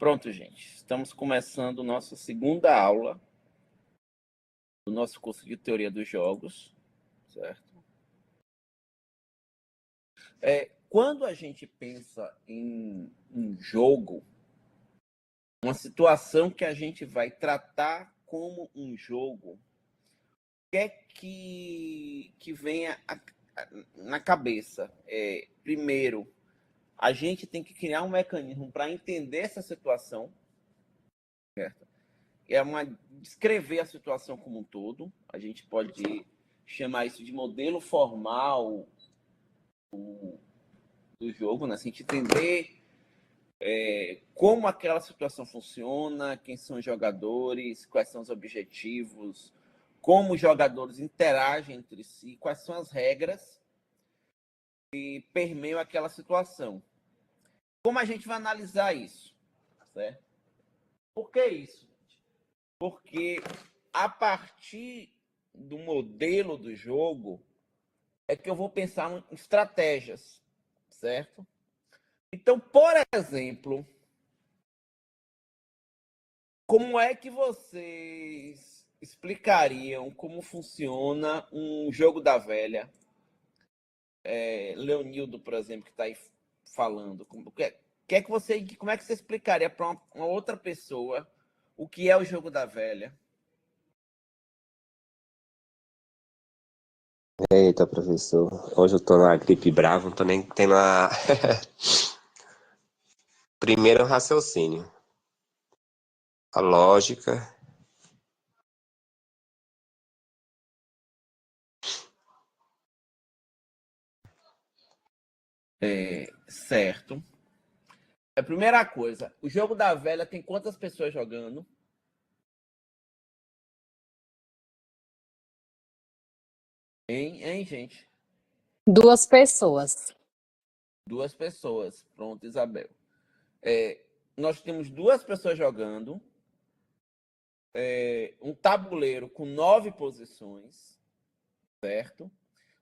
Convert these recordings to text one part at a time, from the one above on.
Pronto, gente. Estamos começando nossa segunda aula do nosso curso de Teoria dos Jogos, certo? Quando a gente pensa em um jogo, uma situação que a gente vai tratar como um jogo, o que é que vem na cabeça? Primeiro, a gente tem que criar um mecanismo para entender essa situação, certo? Descrever a situação como um todo. A gente pode chamar isso de modelo formal do jogo, né? Assim, a gente entender como aquela situação funciona, quem são os jogadores, quais são os objetivos, como os jogadores interagem entre si, quais são as regras que permeiam aquela situação. Como a gente vai analisar isso? Certo? Por que isso? Porque a partir do modelo do jogo é que eu vou pensar em estratégias, certo? Então, por exemplo, como é que vocês explicariam como funciona um jogo da velha? Leonildo, por exemplo, que está aí falando. Como é que você explicaria para uma outra pessoa o que é o jogo da velha? Eita, professor. Hoje eu tô na gripe brava, não tô nem tendo a. Primeiro, o raciocínio. A lógica. Certo. A primeira coisa, o jogo da velha tem quantas pessoas jogando? Hein, gente? 2 pessoas. 2 pessoas. Pronto, Isabel. Nós temos 2 pessoas jogando, um tabuleiro com 9 posições, certo?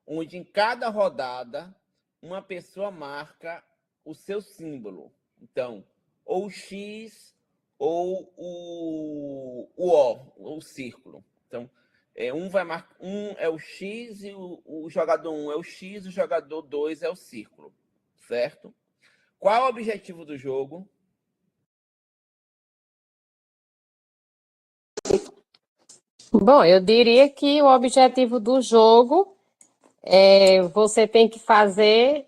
Onde em cada rodada uma pessoa marca o seu símbolo. Então, ou o X ou o círculo. Então, um vai marcar, um é o X e o jogador 1 é o X, o jogador 2 é o círculo, certo? Qual é o objetivo do jogo? Bom, eu diria que o objetivo do jogo é você tem que fazer,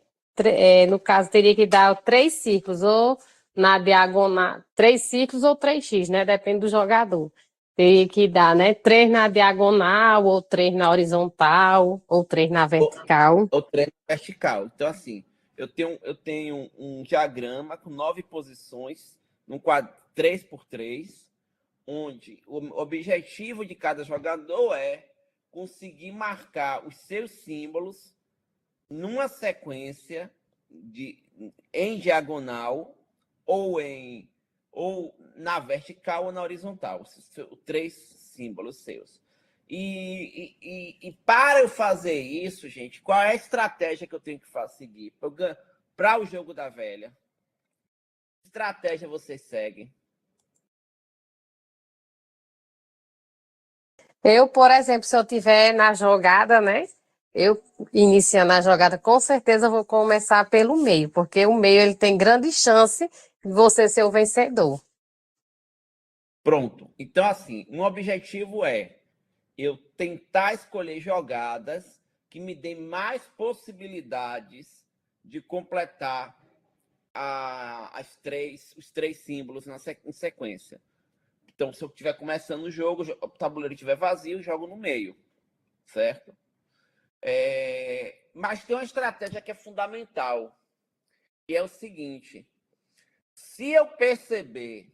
no caso, teria que dar 3 círculos, ou na diagonal, 3 círculos ou 3x, né? Depende do jogador. Teria que dar, né? 3 na diagonal, ou 3 na horizontal, ou 3 na vertical. O treino vertical. Então, assim, eu tenho um diagrama com 9 posições, num quadro 3x3, onde o objetivo de cada jogador é conseguir marcar os seus símbolos numa sequência em diagonal ou na vertical ou na horizontal, 3 símbolos seus. E para eu fazer isso, gente, qual é a estratégia que eu tenho que seguir para o jogo da velha? Que estratégia vocês seguem? Eu, por exemplo, se eu tiver na jogada, né? Eu iniciando a jogada, com certeza eu vou começar pelo meio, porque o meio ele tem grande chance de você ser o vencedor. Pronto. Então, assim, um objetivo é eu tentar escolher jogadas que me deem mais possibilidades de completar os 3 símbolos em sequência. Então, se eu estiver começando o jogo, o tabuleiro estiver vazio, eu jogo no meio, certo? Mas tem uma estratégia que é fundamental, que é o seguinte: se eu perceber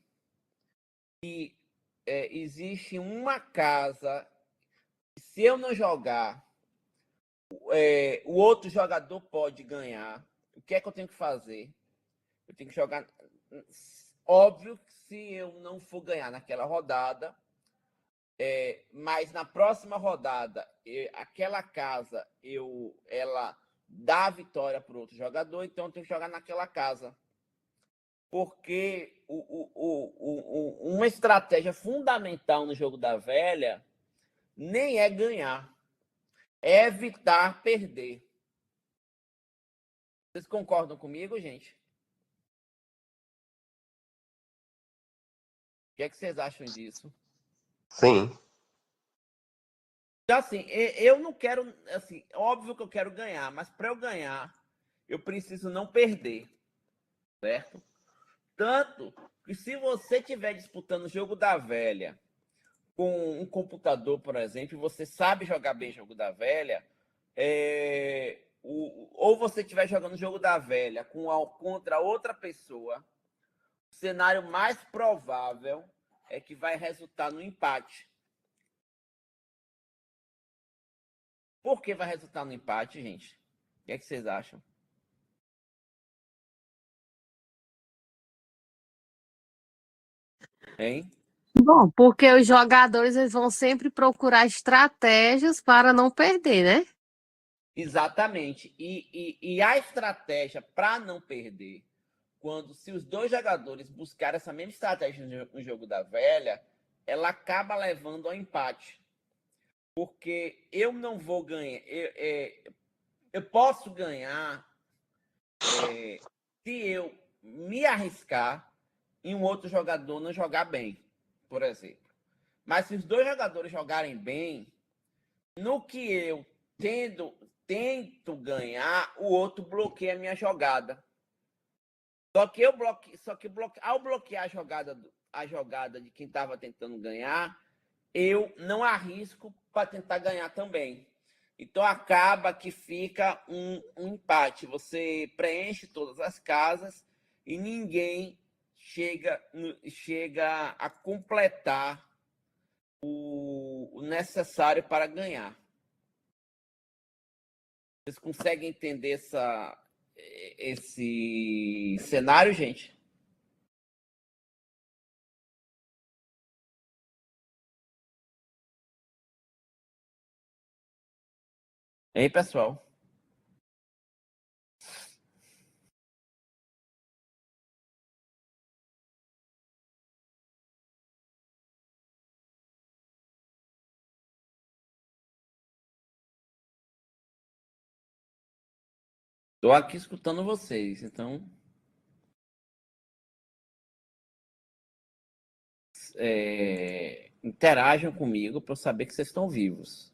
que existe uma casa, se eu não jogar, o outro jogador pode ganhar, o que é que eu tenho que fazer? Eu tenho que jogar. Óbvio que se eu não for ganhar naquela rodada, mas na próxima rodada, aquela casa, ela dá a vitória para o outro jogador, então eu tenho que jogar naquela casa. Porque uma estratégia fundamental no jogo da velha nem é ganhar, é evitar perder. Vocês concordam comigo, gente? O que é que vocês acham disso? Sim. Então, assim, eu não quero, assim, óbvio que eu quero ganhar, mas para eu ganhar, eu preciso não perder, certo? Tanto que se você estiver disputando o jogo da velha com um computador, por exemplo, e você sabe jogar bem o jogo da velha, ou você estiver jogando o jogo da velha contra outra pessoa, o cenário mais provável é que vai resultar no empate. Por que vai resultar no empate, gente? O que é que vocês acham? Hein? Bom, porque os jogadores eles vão sempre procurar estratégias para não perder, né? Exatamente. E a estratégia para não perder, se os dois jogadores buscarem essa mesma estratégia no jogo da velha, ela acaba levando ao empate. Porque eu não vou ganhar. Eu posso ganhar se eu me arriscar e um outro jogador não jogar bem, por exemplo. Mas se os dois jogadores jogarem bem, no que eu tento ganhar, o outro bloqueia a minha jogada. Ao bloquear a jogada de quem estava tentando ganhar, eu não arrisco para tentar ganhar também. Então acaba que fica um empate. Você preenche todas as casas e ninguém chega a completar o necessário para ganhar. Vocês conseguem entender esse cenário, gente? Hein, pessoal? Estou aqui escutando vocês, então interajam comigo para eu saber que vocês estão vivos.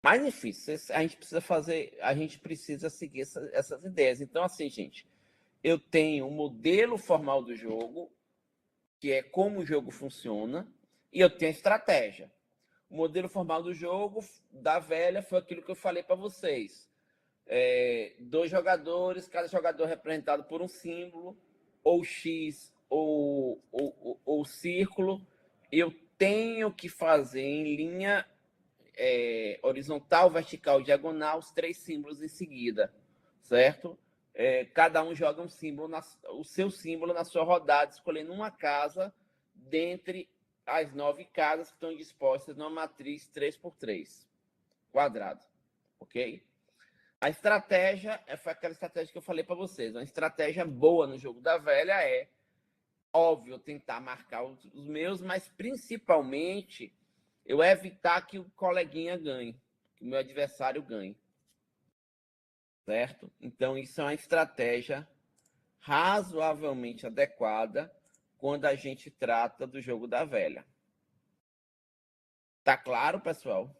Mas enfim, a gente precisa seguir essas ideias. Então, assim, gente, eu tenho um modelo formal do jogo, que é como o jogo funciona, e eu tenho a estratégia. O modelo formal do jogo da velha foi aquilo que eu falei para vocês. Dois jogadores, cada jogador representado por um símbolo, ou X ou círculo. Eu tenho que fazer em linha horizontal, vertical, diagonal, os três símbolos em seguida, certo? Cada um joga um símbolo, o seu símbolo na sua rodada, escolhendo uma casa dentre as 9 casas que estão dispostas numa matriz 3x3, quadrado, ok? A estratégia foi aquela estratégia que eu falei para vocês. Uma estratégia boa no jogo da velha é, óbvio, tentar marcar os meus, mas principalmente eu evitar que o coleguinha ganhe, que o meu adversário ganhe. Certo? Então, isso é uma estratégia razoavelmente adequada quando a gente trata do jogo da velha. Tá claro, pessoal?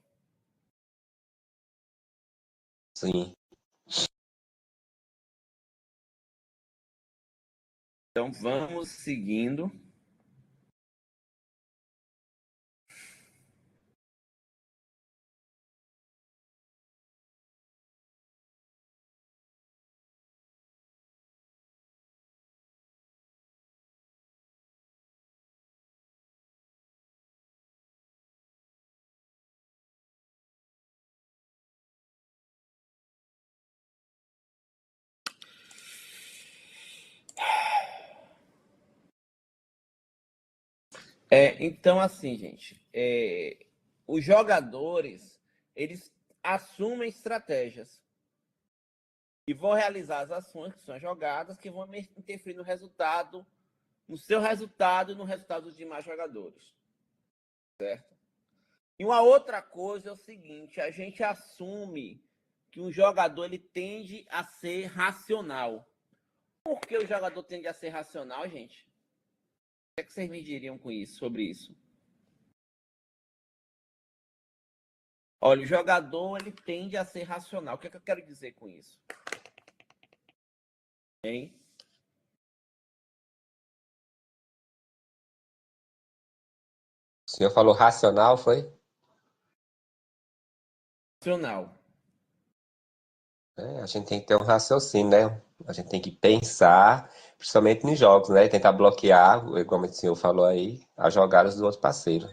Sim. Então, vamos seguindo. Então, assim, gente, os jogadores, eles assumem estratégias. e vou realizar as ações, que são as jogadas, que vão interferir no resultado, no seu resultado e no resultado dos demais jogadores. Certo? E uma outra coisa é o seguinte, a gente assume que um jogador ele tende a ser racional. Por que o jogador tende a ser racional, gente? O que vocês me diriam com isso, sobre isso? Olha, o jogador ele tende a ser racional. O que eu quero dizer com isso? Hein? O senhor falou racional, foi? Racional. A gente tem que ter um raciocínio, né? A gente tem que pensar, principalmente nos jogos, né? Tentar bloquear, como o senhor falou aí, as jogadas do outro parceiro.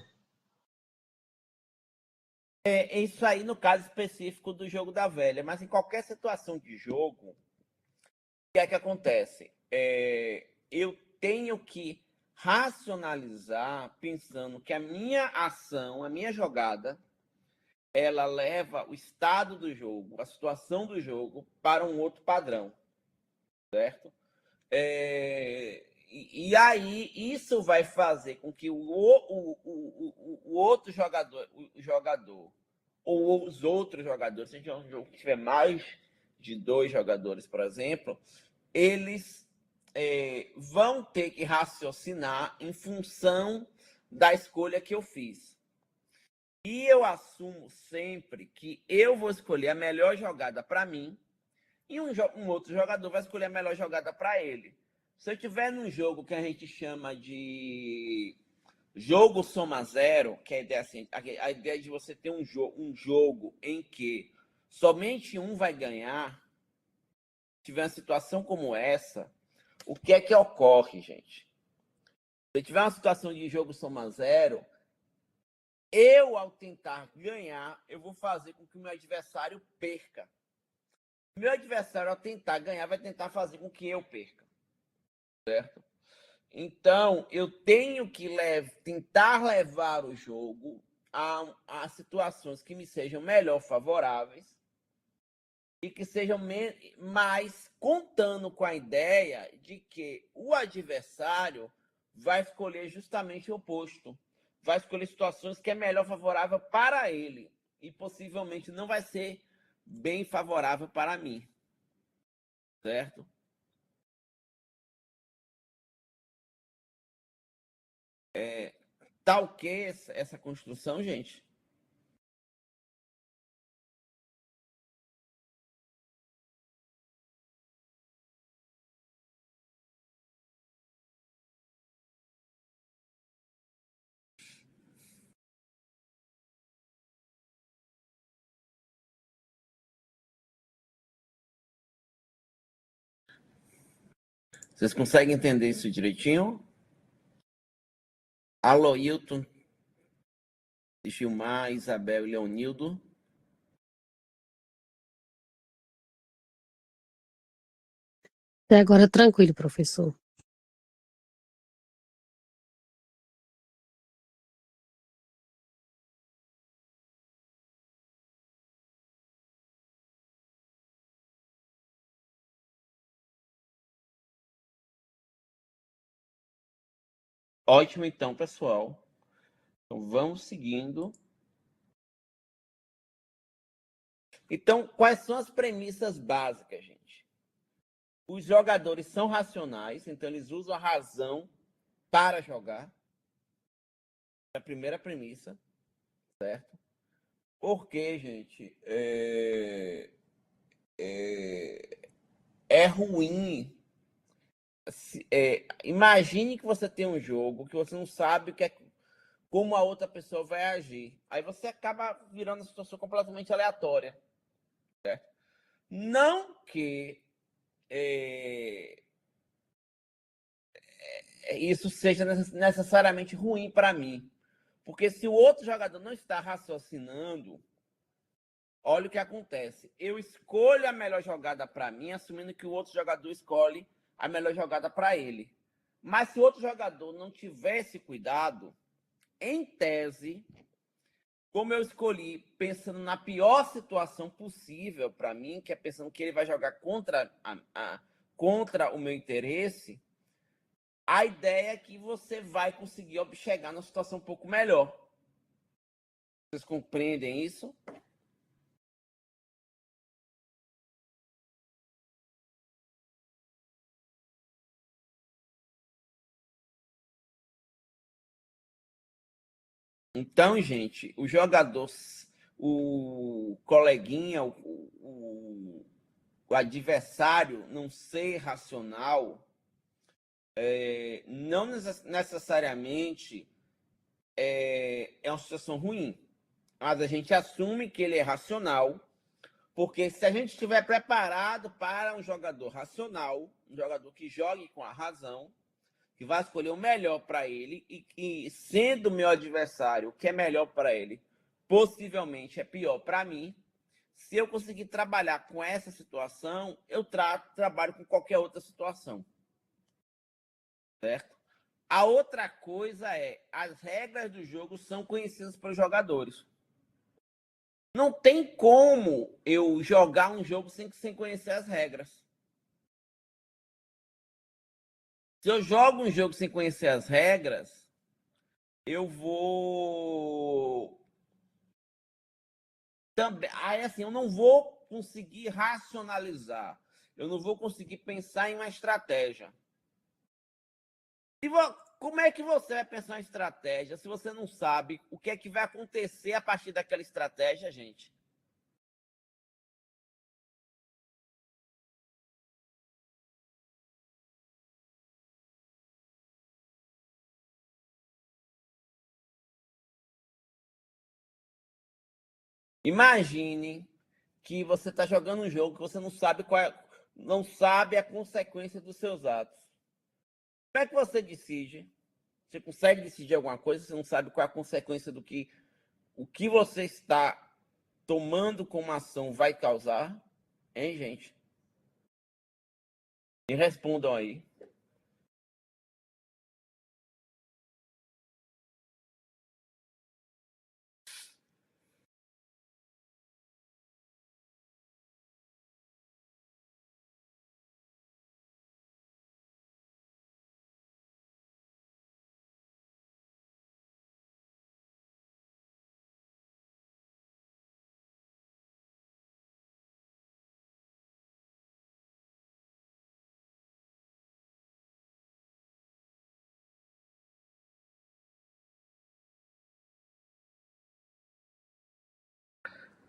É isso aí no caso específico do jogo da velha, mas em qualquer situação de jogo, o que é que acontece? Eu tenho que racionalizar pensando que a minha ação, a minha jogada, ela leva o estado do jogo, a situação do jogo para um outro padrão, certo? E aí isso vai fazer com que o outro jogador, o jogador ou os outros jogadores, se a gente um jogo que tiver mais de 2 jogadores, por exemplo, eles vão ter que raciocinar em função da escolha que eu fiz. E eu assumo sempre que eu vou escolher a melhor jogada para mim e um outro jogador vai escolher a melhor jogada para ele. Se eu tiver num jogo que a gente chama de jogo soma zero, que é a ideia, assim, a ideia de você ter um jogo em que somente um vai ganhar, se tiver uma situação como essa, o que é que ocorre, gente? Se tiver uma situação de jogo soma zero, eu, ao tentar ganhar, eu vou fazer com que o meu adversário perca. O meu adversário, ao tentar ganhar, vai tentar fazer com que eu perca. Certo? Então, eu tenho que tentar levar o jogo a situações que me sejam melhor favoráveis e que sejam mais contando com a ideia de que o adversário vai escolher justamente o oposto. Vai escolher situações que é melhor favorável para ele e possivelmente não vai ser bem favorável para mim. Certo? Tá ok essa construção, gente? Vocês conseguem entender isso direitinho? Alô, Hilton, Gilmar, Isabel e Leonildo. Até agora tranquilo, professor. Ótimo, então, pessoal. Então, vamos seguindo. Então, quais são as premissas básicas, gente? Os jogadores são racionais, então eles usam a razão para jogar. É a primeira premissa, certo? Porque, gente, é ruim. Imagine que você tem um jogo que você não sabe como a outra pessoa vai agir. Aí você acaba virando uma situação completamente aleatória. Certo? Não que isso seja necessariamente ruim para mim. Porque se o outro jogador não está raciocinando, olha o que acontece. Eu escolho a melhor jogada para mim, assumindo que o outro jogador escolhe a melhor jogada para ele. Mas se o outro jogador não tivesse cuidado, em tese, Como eu escolhi pensando na pior situação possível para mim, que é pensando que ele vai jogar contra o meu interesse, a ideia é que você vai conseguir chegar numa situação um pouco melhor. Vocês compreendem isso? Então, gente, o jogador, o coleguinha, o adversário não ser racional, não necessariamente é uma situação ruim. Mas a gente assume que ele é racional, porque se a gente estiver preparado para um jogador racional, um jogador que jogue com a razão, que vai escolher o melhor para ele e sendo meu adversário, o que é melhor para ele, possivelmente é pior para mim. Se eu conseguir trabalhar com essa situação, eu trabalho com qualquer outra situação. Certo? A outra coisa é, as regras do jogo são conhecidas pelos jogadores. Não tem como eu jogar um jogo sem conhecer as regras. Se eu jogo um jogo sem conhecer as regras, eu vou também, aí assim, eu não vou conseguir racionalizar. Eu não vou conseguir pensar em uma estratégia. Como é que você vai pensar em estratégia se você não sabe o que é que vai acontecer a partir daquela estratégia, gente? Imagine que você está jogando um jogo que você não sabe não sabe a consequência dos seus atos. Como é que você decide? Você consegue decidir alguma coisa? Você não sabe qual é a consequência do que o que você está tomando como ação vai causar? Hein, gente? Me respondam aí.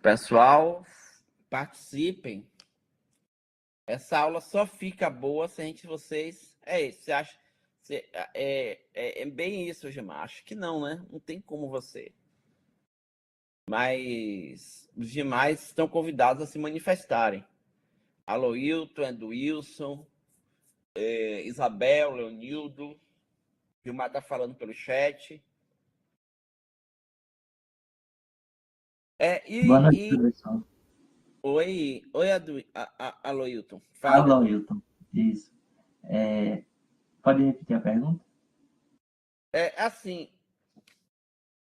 Pessoal, participem. Essa aula só fica boa se a gente, vocês. É isso. Você acha. É bem isso, Gilmar. Acho que não, né? Não tem como você. Mas os demais estão convidados a se manifestarem. Aloilton, Edwilson, Isabel, Leonildo. Gilmar está falando pelo chat. Boa noite, professor. Oi, Aloilton. Fale. Alô, Hilton. Isso. Pode repetir a pergunta? É assim,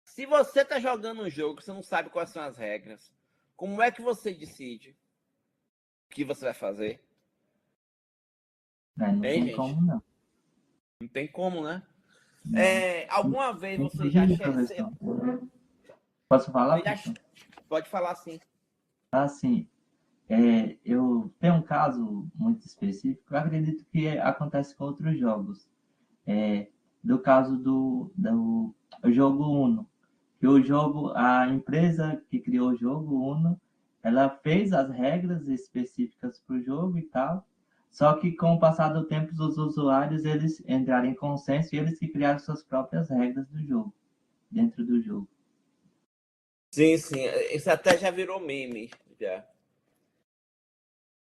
se você está jogando um jogo que você não sabe quais são as regras, como é que você decide o que você vai fazer? Não Hein, tem gente? como, não. Não tem como, né? Não. Alguma vez você já Inclusive, professor, checou? posso falar, professor? Pode falar sim. Assim, eu tenho um caso muito específico, eu acredito que acontece com outros jogos. Do caso do jogo Uno. Que o jogo, a empresa que criou o jogo Uno, ela fez as regras específicas para o jogo e tal, só que com o passar do tempo, os usuários eles entraram em consenso e eles que criaram suas próprias regras do jogo, dentro do jogo. Sim, sim. Isso até já virou meme. Já.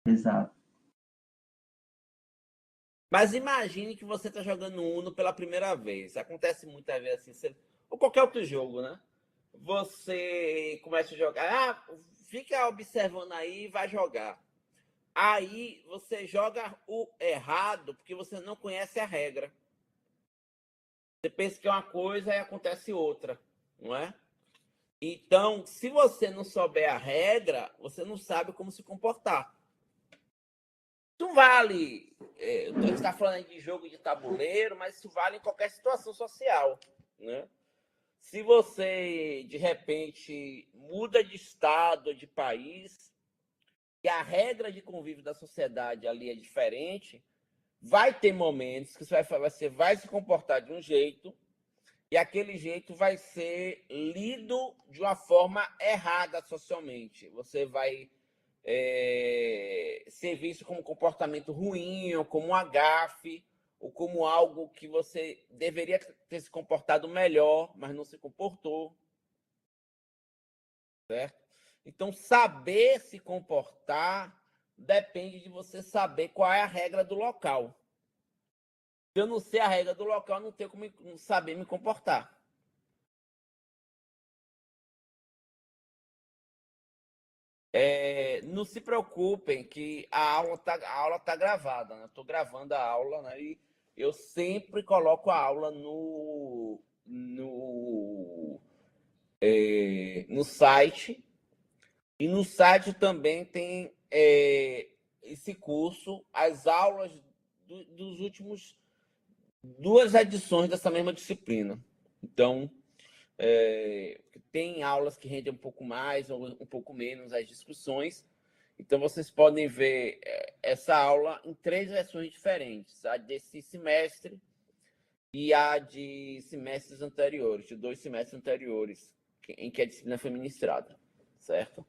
Exato. Mas imagine que você está jogando Uno pela primeira vez. Acontece muitas vezes assim, ou qualquer outro jogo, né? Você começa a jogar, fica observando aí e vai jogar. Aí você joga o errado porque você não conhece a regra. Você pensa que é uma coisa e acontece outra, não é? Então, se você não souber a regra, você não sabe como se comportar. Isso vale. A gente está falando de jogo de tabuleiro, mas isso vale em qualquer situação social, né? Se você, de repente, muda de estado, de país, e a regra de convívio da sociedade ali é diferente, vai ter momentos que você vai se comportar de um jeito e aquele jeito vai ser lido de uma forma errada socialmente. Você vai ser visto como um comportamento ruim, ou como um agafe, ou como algo que você deveria ter se comportado melhor, mas não se comportou, certo? Então, saber se comportar depende de você saber qual é a regra do local. Se eu não sei a regra do local, não tenho como saber me comportar. Não se preocupem que a aula tá gravada, né? Estou gravando a aula, né? E eu sempre coloco a aula no site. E no site também tem esse curso, as aulas dos últimos 2 edições dessa mesma disciplina. Então, tem aulas que rendem um pouco mais ou um pouco menos as discussões. Então, vocês podem ver essa aula em 3 versões diferentes. A desse semestre e a de semestres anteriores, de 2 semestres anteriores, em que a disciplina foi ministrada, certo?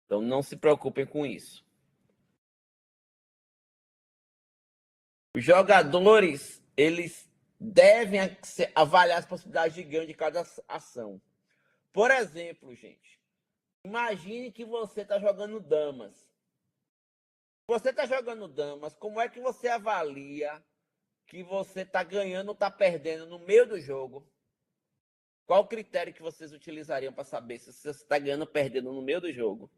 Então, não se preocupem com isso. Os jogadores, eles devem avaliar as possibilidades de ganho de cada ação. Por exemplo, gente, imagine que você está jogando damas. Você está jogando damas, como é que você avalia que você está ganhando ou está perdendo no meio do jogo? Qual o critério que vocês utilizariam para saber se você está ganhando ou perdendo no meio do jogo?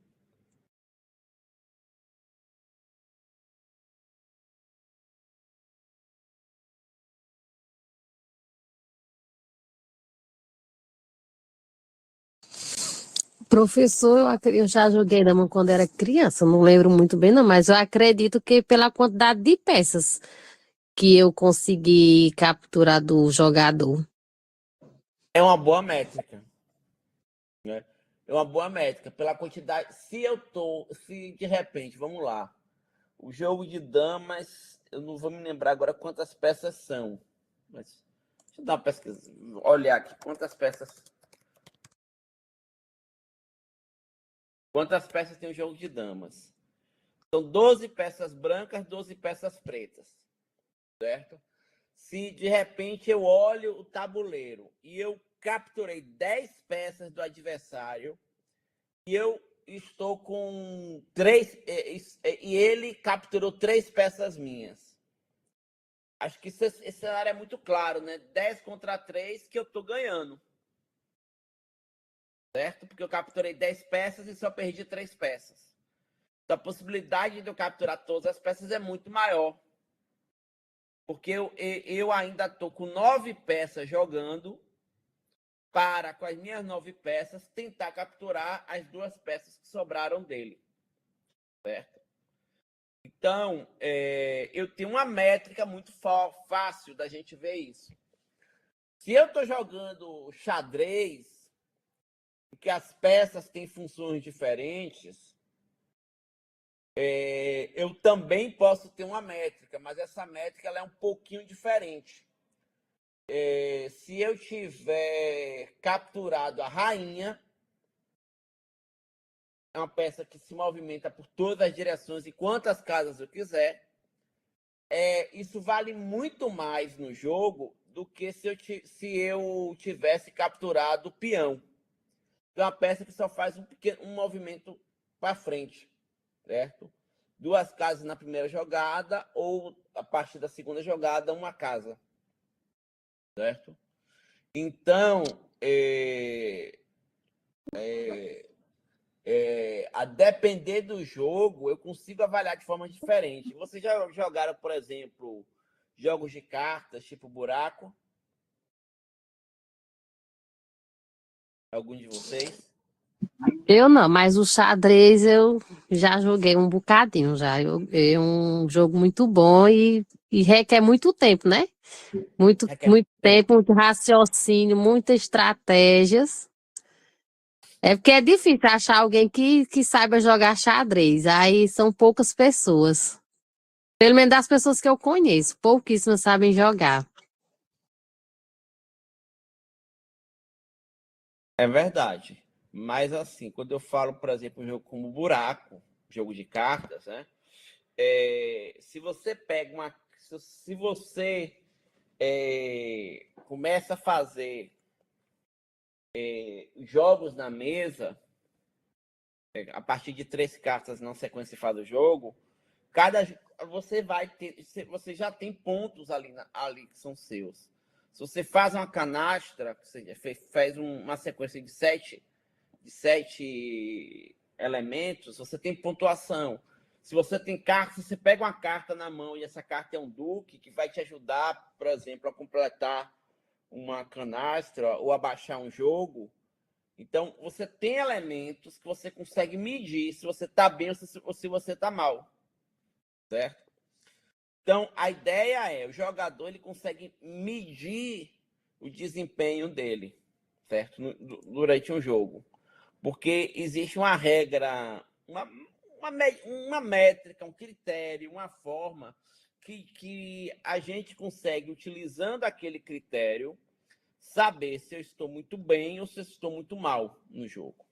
Professor, eu já joguei dama quando era criança, não lembro muito bem não, mas eu acredito que pela quantidade de peças que eu consegui capturar do jogador. É uma boa métrica, né? É uma boa métrica pela quantidade. Se de repente, vamos lá, o jogo de damas, eu não vou me lembrar agora quantas peças são, mas deixa eu dar uma pesquisa, olhar aqui quantas peças tem o jogo de damas. São 12 peças brancas, 12 peças pretas, certo? Se de repente eu olho o tabuleiro e eu capturei 10 peças do adversário e eu estou com 3 e ele capturou 3 peças minhas. Acho que esse cenário é muito claro, né? 10 contra 3 que eu estou ganhando. Certo? Porque eu capturei 10 peças e só perdi 3 peças. Então a possibilidade de eu capturar todas as peças é muito maior. Porque eu ainda estou com 9 peças jogando para, com as minhas 9 peças, tentar capturar as 2 peças que sobraram dele. Certo? Então, eu tenho uma métrica muito fácil da gente ver isso. Se eu estou jogando xadrez, que as peças têm funções diferentes, eu também posso ter uma métrica, mas essa métrica ela é um pouquinho diferente. Se eu tiver capturado a rainha, é uma peça que se movimenta por todas as direções e quantas casas eu quiser, isso vale muito mais no jogo do que se eu tivesse capturado o peão. É uma peça que só faz um movimento para frente, certo? 2 casas na primeira jogada ou, a partir da segunda jogada, uma casa, certo? Então, a depender do jogo, eu consigo avaliar de forma diferente. Vocês já jogaram, por exemplo, jogos de cartas, tipo buraco? Algum de vocês? Eu não, mas o xadrez eu já joguei um bocadinho já. É um jogo muito bom e requer muito tempo, né? Muito, Requer muito muito tempo. tempo, muito raciocínio, muitas estratégias. É porque é difícil achar alguém que saiba jogar xadrez. Aí são poucas pessoas. Pelo menos das pessoas que eu conheço, pouquíssimas sabem jogar. É verdade. Mas assim, quando eu falo, por exemplo, um jogo como Buraco, jogo de cartas, né? Se você pega uma. Se você começa a fazer jogos na mesa, a partir de 3 cartas na sequência faz o jogo, cada você vai ter, você já tem pontos ali que são seus. Se você faz uma canastra, você faz uma sequência de sete elementos, você tem pontuação. Se você tem carta, se você pega uma carta na mão e essa carta é um duque, que vai te ajudar, por exemplo, a completar uma canastra ou a baixar um jogo. Então, você tem elementos que você consegue medir se você está bem ou se você está mal, certo? Então, a ideia é, o jogador ele consegue medir o desempenho dele, certo? Durante um jogo. Porque existe uma regra, uma métrica, um critério, uma forma que a gente consegue, utilizando aquele critério, saber se eu estou muito bem ou se eu estou muito mal no jogo.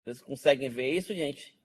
Vocês conseguem ver isso, gente?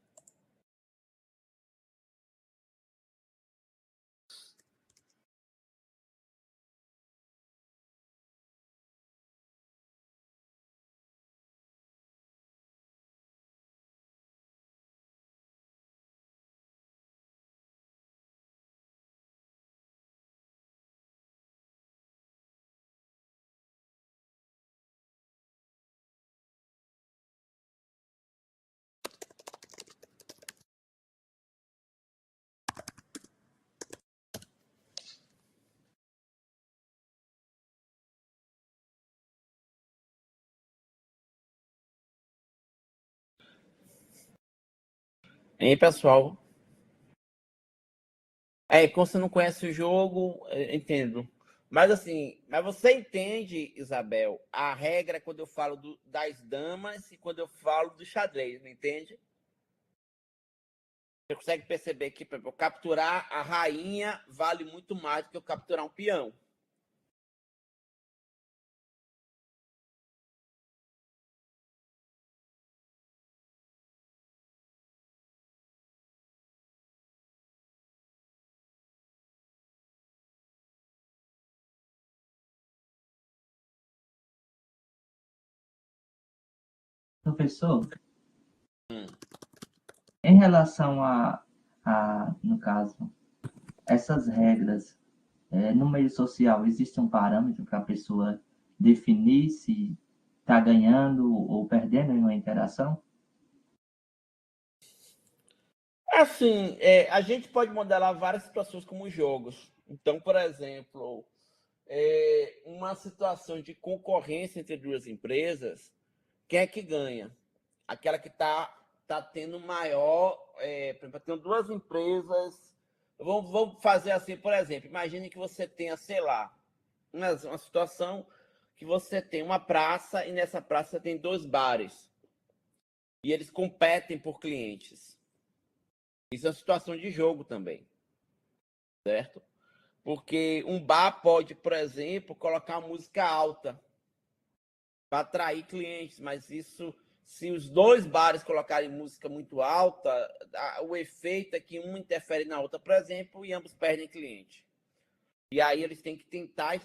Hein, pessoal? Quando você não conhece o jogo, eu entendo. Mas assim, mas você entende, Isabel, a regra quando eu falo das damas e quando eu falo do xadrez, não entende? Você consegue perceber que, por exemplo, capturar a rainha vale muito mais do que eu capturar um peão. Professor, em relação no caso, essas regras, no meio social, existe um parâmetro para a pessoa definir se está ganhando ou perdendo em uma interação? Assim, a gente pode modelar várias situações como jogos. Então, por exemplo, uma situação de concorrência entre duas empresas, quem é que ganha? Aquela que tá tendo maior. Por exemplo, tem duas empresas. Vamos fazer assim, por exemplo, imagine que você tenha, sei lá, uma situação que você tem uma praça e nessa praça tem 2 bares e eles competem por clientes. Isso é uma situação de jogo também, certo? Porque um bar pode, por exemplo, colocar música alta para atrair clientes, mas isso, se os 2 bares colocarem música muito alta, o efeito é que uma interfere na outra, por exemplo, e ambos perdem cliente. E aí eles têm que tentar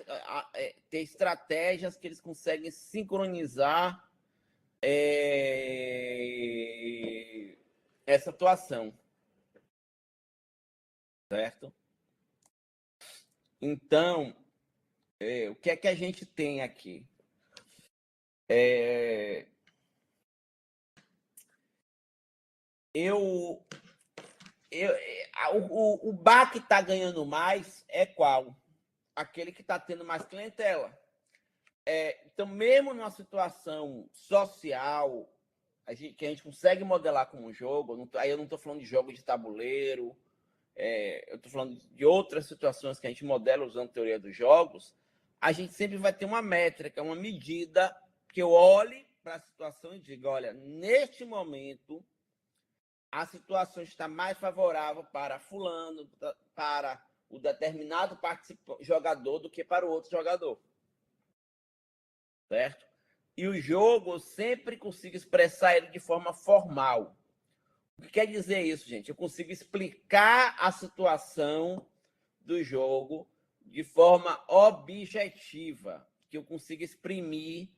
ter estratégias que eles conseguem sincronizar essa atuação, certo? Então, o que é que a gente tem aqui? Eu, o bar que está ganhando mais é qual? Aquele que está tendo mais clientela. Então, mesmo numa situação social, que a gente consegue modelar como um jogo, aí eu não estou falando de jogo de tabuleiro, eu estou falando de outras situações que a gente modela usando a teoria dos jogos, a gente sempre vai ter uma métrica, uma medida que eu olhe para a situação e diga, olha, neste momento, a situação está mais favorável para fulano, para o determinado jogador do que para o outro jogador. Certo? E o jogo, eu sempre consigo expressar ele de forma formal. O que quer dizer isso, gente? Eu consigo explicar a situação do jogo de forma objetiva, que eu consigo exprimir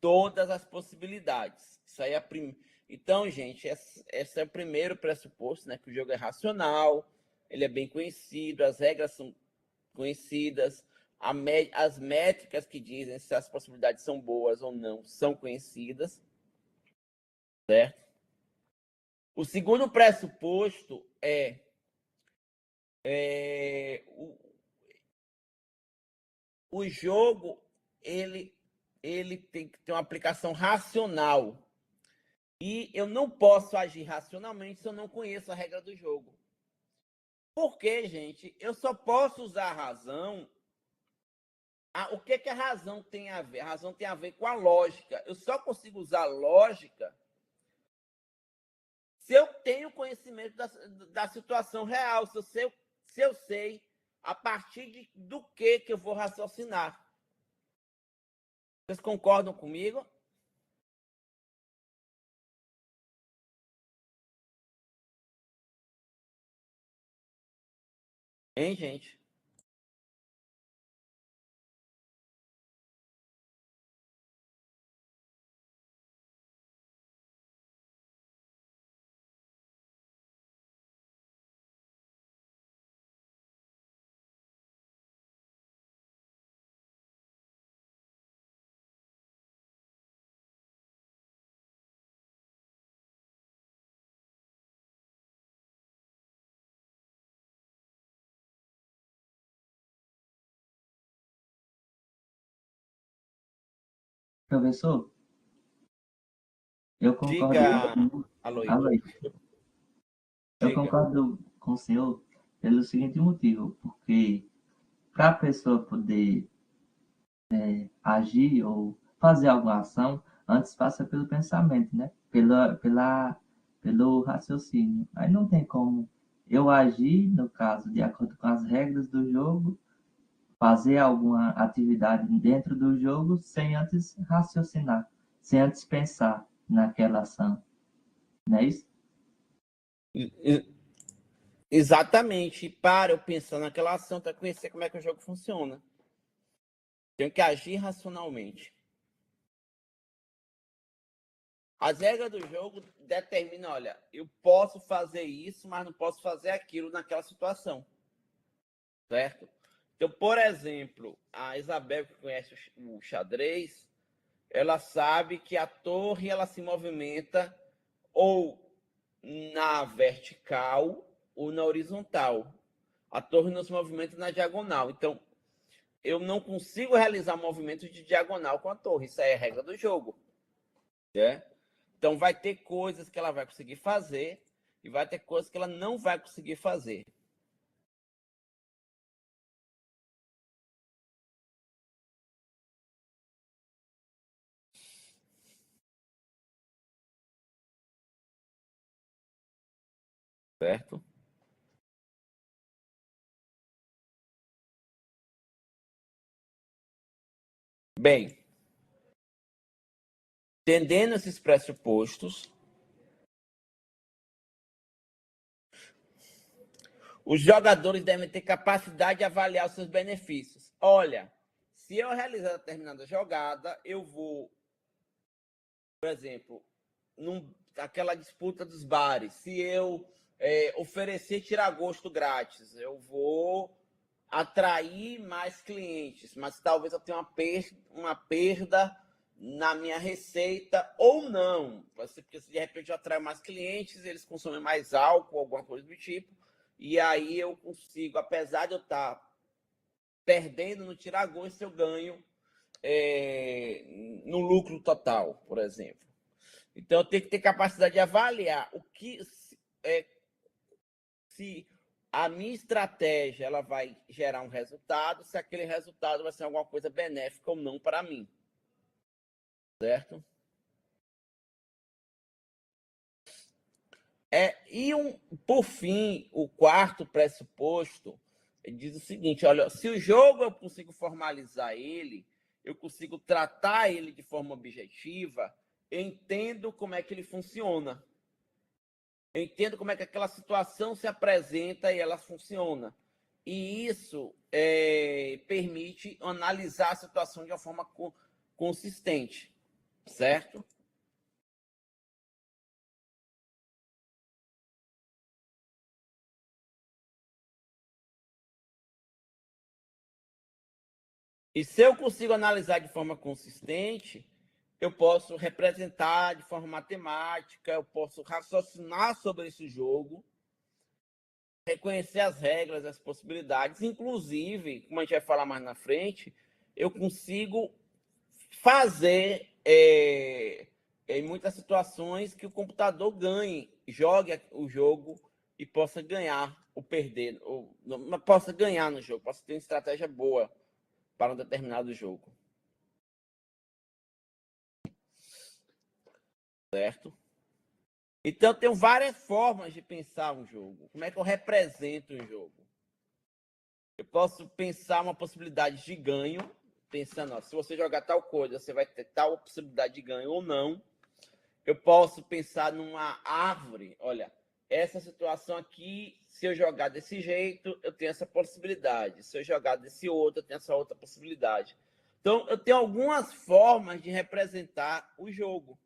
todas as possibilidades. Isso aí é Então, gente, esse é o primeiro pressuposto, né? Que o jogo é racional, ele é bem conhecido, as regras são conhecidas, as métricas que dizem se as possibilidades são boas ou não são conhecidas, certo? O segundo pressuposto o jogo ele tem que ter uma aplicação racional. E eu não posso agir racionalmente se eu não conheço a regra do jogo. Por quê, gente? Eu só posso usar a razão. O que a razão tem a ver? A razão tem a ver com a lógica. Eu só consigo usar lógica se eu tenho conhecimento da situação real, se eu sei a partir do que eu vou raciocinar. Vocês concordam comigo? Hein, gente? Professor, eu concordo Diga, com... Aloy. Alô, eu Diga. concordo com o senhor pelo seguinte motivo, porque para a pessoa poder agir ou fazer alguma ação, antes passa pelo pensamento, né? Pelo raciocínio. Aí não tem como eu agir, no caso, de acordo com as regras do jogo, fazer alguma atividade dentro do jogo sem antes raciocinar, sem antes pensar naquela ação. Não é isso? Exatamente. Para eu pensar naquela ação, para conhecer como é que o jogo funciona. Tenho que agir racionalmente. As regras do jogo determinam, olha, eu posso fazer isso, mas não posso fazer aquilo naquela situação. Certo? Então, por exemplo, a Isabel, que conhece o xadrez, ela sabe que a torre ela se movimenta ou na vertical ou na horizontal. A torre não se movimenta na diagonal. Então, eu não consigo realizar movimentos de diagonal com a torre. Isso aí é a regra do jogo. Né? Então, vai ter coisas que ela vai conseguir fazer e vai ter coisas que ela não vai conseguir fazer. Certo? Bem, entendendo esses pressupostos, os jogadores devem ter capacidade de avaliar os seus benefícios. Olha, se eu realizar determinada jogada, eu vou, por exemplo, aquela disputa dos bares, se eu oferecer tiragosto grátis, eu vou atrair mais clientes, mas talvez eu tenha uma perda na minha receita ou não. Porque se de repente eu atraio mais clientes, eles consomem mais álcool, alguma coisa do tipo, e aí eu consigo, apesar de eu estar perdendo no tiragosto, eu ganho no lucro total, por exemplo. Então, eu tenho que ter capacidade de avaliar o que se a minha estratégia ela vai gerar um resultado, se aquele resultado vai ser alguma coisa benéfica ou não para mim. Certo? Por fim, o quarto pressuposto diz o seguinte: olha, se o jogo eu consigo formalizar ele, eu consigo tratar ele de forma objetiva, eu entendo como é que ele funciona. Eu entendo como é que aquela situação se apresenta e ela funciona. E isso permite analisar a situação de uma forma consistente, certo? E se eu consigo analisar de forma consistente, eu posso representar de forma matemática, eu posso raciocinar sobre esse jogo, reconhecer as regras, as possibilidades, inclusive, como a gente vai falar mais na frente, eu consigo fazer em muitas situações que o computador ganhe, jogue o jogo e possa ganhar ou perder, ou não possa ganhar no jogo, possa ter uma estratégia boa para um determinado jogo. Certo? Então, eu tenho várias formas de pensar um jogo. Como é que eu represento um jogo? Eu posso pensar uma possibilidade de ganho, pensando, ó, se você jogar tal coisa, você vai ter tal possibilidade de ganho ou não. Eu posso pensar numa árvore. Olha, essa situação aqui, se eu jogar desse jeito, eu tenho essa possibilidade. Se eu jogar desse outro, eu tenho essa outra possibilidade. Então, eu tenho algumas formas de representar o jogo.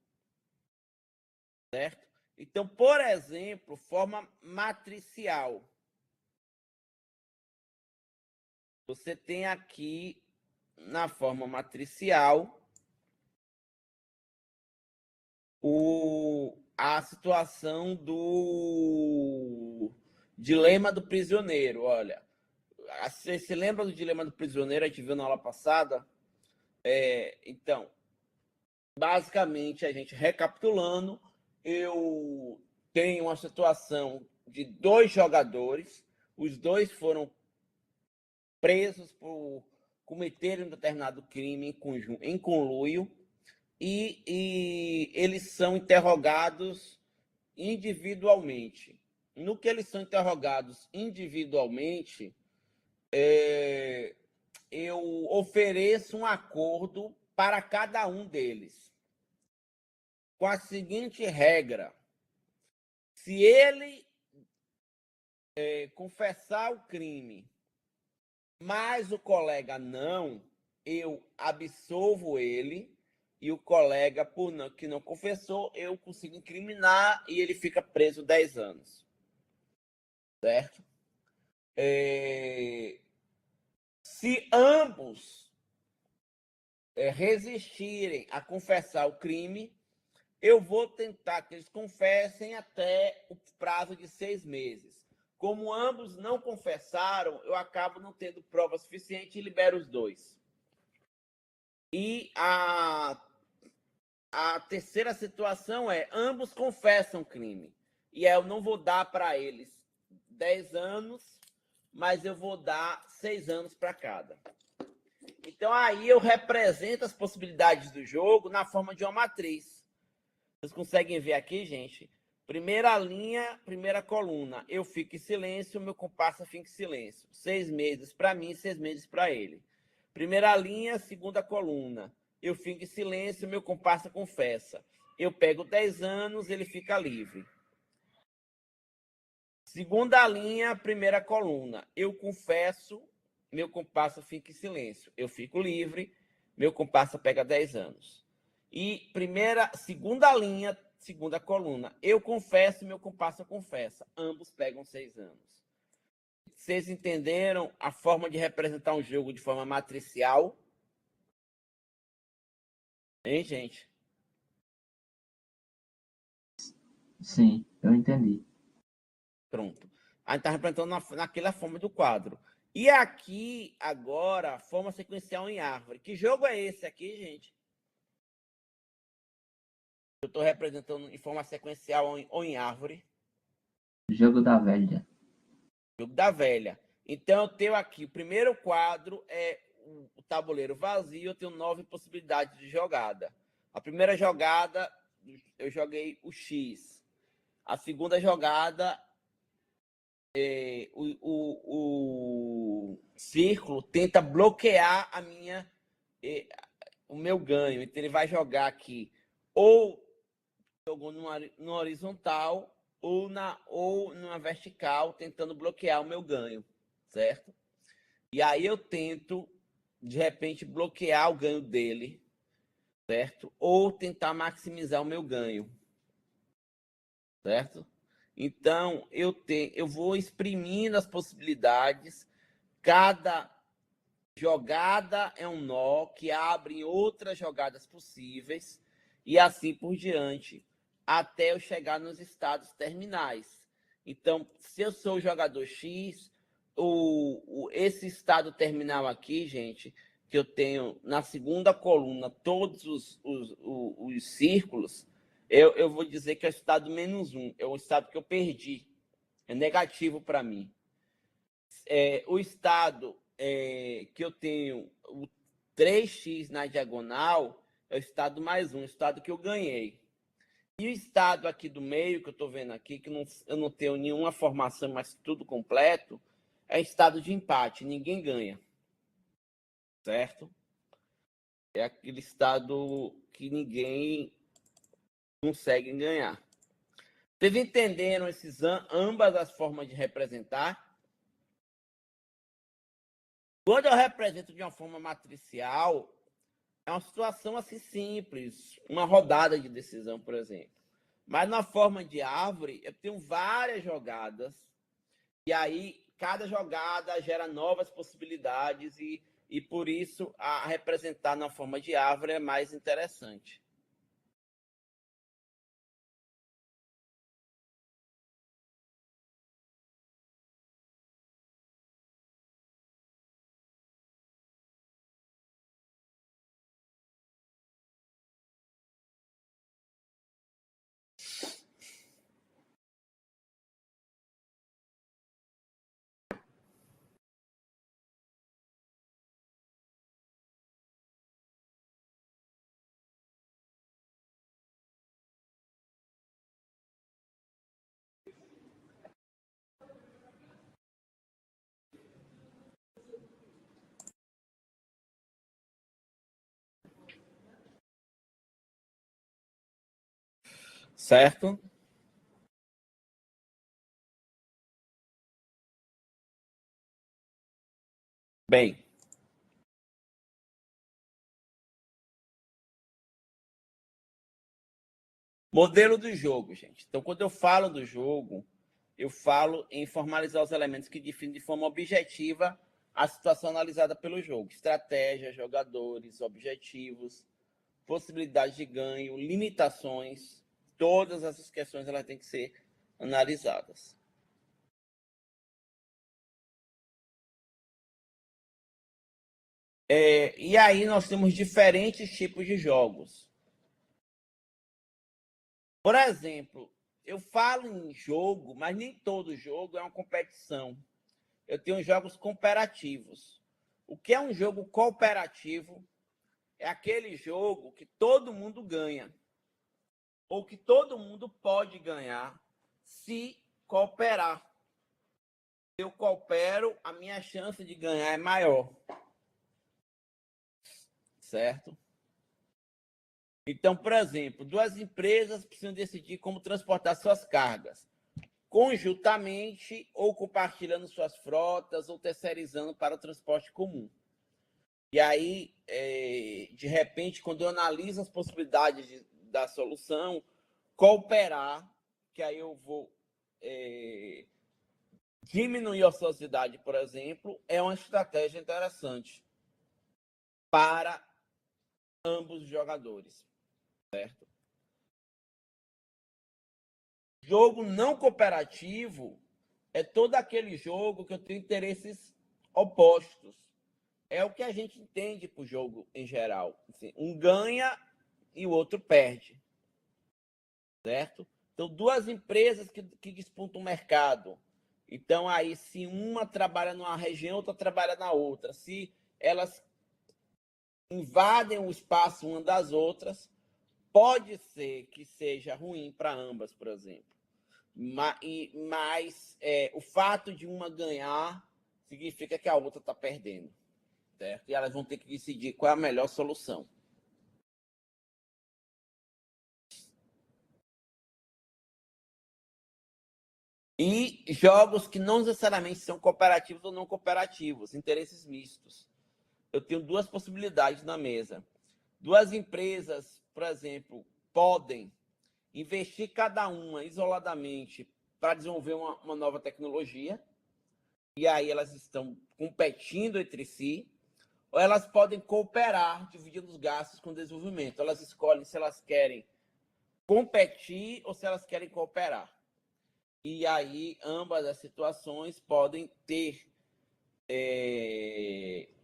Certo? Então, por exemplo, forma matricial. Você tem aqui, na forma matricial, a situação do dilema do prisioneiro. Olha, você se lembra do dilema do prisioneiro? A gente viu na aula passada. Então, basicamente, a gente recapitulando, eu tenho uma situação de 2 jogadores, os 2 foram presos por cometerem um determinado crime em conluio e eles são interrogados individualmente. No que eles são interrogados individualmente, eu ofereço um acordo para cada um deles, com a seguinte regra: se ele confessar o crime, mas o colega não, eu absolvo ele, e o colega, que não confessou, eu consigo incriminar e ele fica preso 10 anos. Certo? Se ambos resistirem a confessar o crime, eu vou tentar que eles confessem até o prazo de 6 meses. Como ambos não confessaram, eu acabo não tendo prova suficiente e libero os 2. E a terceira situação é: ambos confessam crime. E eu não vou dar para eles 10 anos, mas eu vou dar 6 anos para cada. Então, aí eu represento as possibilidades do jogo na forma de uma matriz. Vocês conseguem ver aqui, gente? Primeira linha, primeira coluna. Eu fico em silêncio, meu comparsa fica em silêncio. 6 meses para mim, 6 meses para ele. Primeira linha, segunda coluna. Eu fico em silêncio, meu comparsa confessa. Eu pego 10 anos, ele fica livre. Segunda linha, primeira coluna. Eu confesso, meu comparsa fica em silêncio. Eu fico livre, meu comparsa pega 10 anos. E segunda linha, segunda coluna. Eu confesso, meu comparsa confessa. Ambos pegam 6 anos. Vocês entenderam a forma de representar um jogo de forma matricial? Hein, gente? Sim, eu entendi. Pronto. A gente está representando naquela forma do quadro. E aqui, agora, forma sequencial em árvore. Que jogo é esse aqui, gente? Eu estou representando em forma sequencial ou em árvore. Jogo da velha. Jogo da velha. Então, eu tenho aqui, o primeiro quadro é o tabuleiro vazio, eu tenho 9 possibilidades de jogada. A primeira jogada, eu joguei o X. A segunda jogada, o círculo tenta bloquear o meu ganho. Então, ele vai jogar aqui ou jogou no horizontal ou numa vertical, tentando bloquear o meu ganho, certo? E aí eu tento, de repente, bloquear o ganho dele, certo? Ou tentar maximizar o meu ganho, certo? Então, eu vou exprimindo as possibilidades. Cada jogada é um nó que abre outras jogadas possíveis e assim por diante, até eu chegar nos estados terminais. Então, se eu sou o jogador X, esse estado terminal aqui, gente, que eu tenho na segunda coluna todos os círculos, eu vou dizer que é o estado -1, é o estado que eu perdi, é negativo para mim. O estado que eu tenho o 3x na diagonal é o estado +1, o estado que eu ganhei. E o estado aqui do meio, que eu estou vendo aqui, que eu não tenho nenhuma formação, mas tudo completo, é estado de empate, ninguém ganha. Certo? É aquele estado que ninguém consegue ganhar. Vocês entenderam ambas as formas de representar? Quando eu represento de uma forma matricial, é uma situação assim simples, uma rodada de decisão, por exemplo. Mas na forma de árvore, eu tenho várias jogadas, e aí cada jogada gera novas possibilidades, e por isso a representar na forma de árvore é mais interessante. Certo? Bem, modelo do jogo, gente. Então, quando eu falo do jogo, eu falo em formalizar os elementos que definem de forma objetiva a situação analisada pelo jogo. Estratégia, jogadores, objetivos, possibilidades de ganho, limitações. Todas essas questões elas têm que ser analisadas. E aí nós temos diferentes tipos de jogos. Por exemplo, eu falo em jogo, mas nem todo jogo é uma competição. Eu tenho jogos cooperativos. O que é um jogo cooperativo? É aquele jogo que todo mundo ganha, ou que todo mundo pode ganhar se cooperar. Se eu coopero, a minha chance de ganhar é maior. Certo? Então, por exemplo, duas empresas precisam decidir como transportar suas cargas, conjuntamente ou compartilhando suas frotas ou terceirizando para o transporte comum. E aí, de repente, quando eu analiso as possibilidades da solução, cooperar, que aí eu vou diminuir a ociosidade, por exemplo, é uma estratégia interessante para ambos os jogadores, certo? Jogo não cooperativo é todo aquele jogo que eu tenho interesses opostos. É o que a gente entende para o jogo em geral. Assim, um ganha e o outro perde. Certo? Então, duas empresas que disputam o mercado. Então, aí, se uma trabalha numa região, outra trabalha na outra. Se elas invadem o espaço uma das outras, pode ser que seja ruim para ambas, por exemplo. Mas o fato de uma ganhar significa que a outra está perdendo. Certo? E elas vão ter que decidir qual é a melhor solução. E jogos que não necessariamente são cooperativos ou não cooperativos, interesses mistos. Eu tenho duas possibilidades na mesa. Duas empresas, por exemplo, podem investir cada uma isoladamente para desenvolver uma nova tecnologia, e aí elas estão competindo entre si, ou elas podem cooperar, dividindo os gastos com o desenvolvimento. Elas escolhem se elas querem competir ou se elas querem cooperar. E aí, ambas as situações podem ter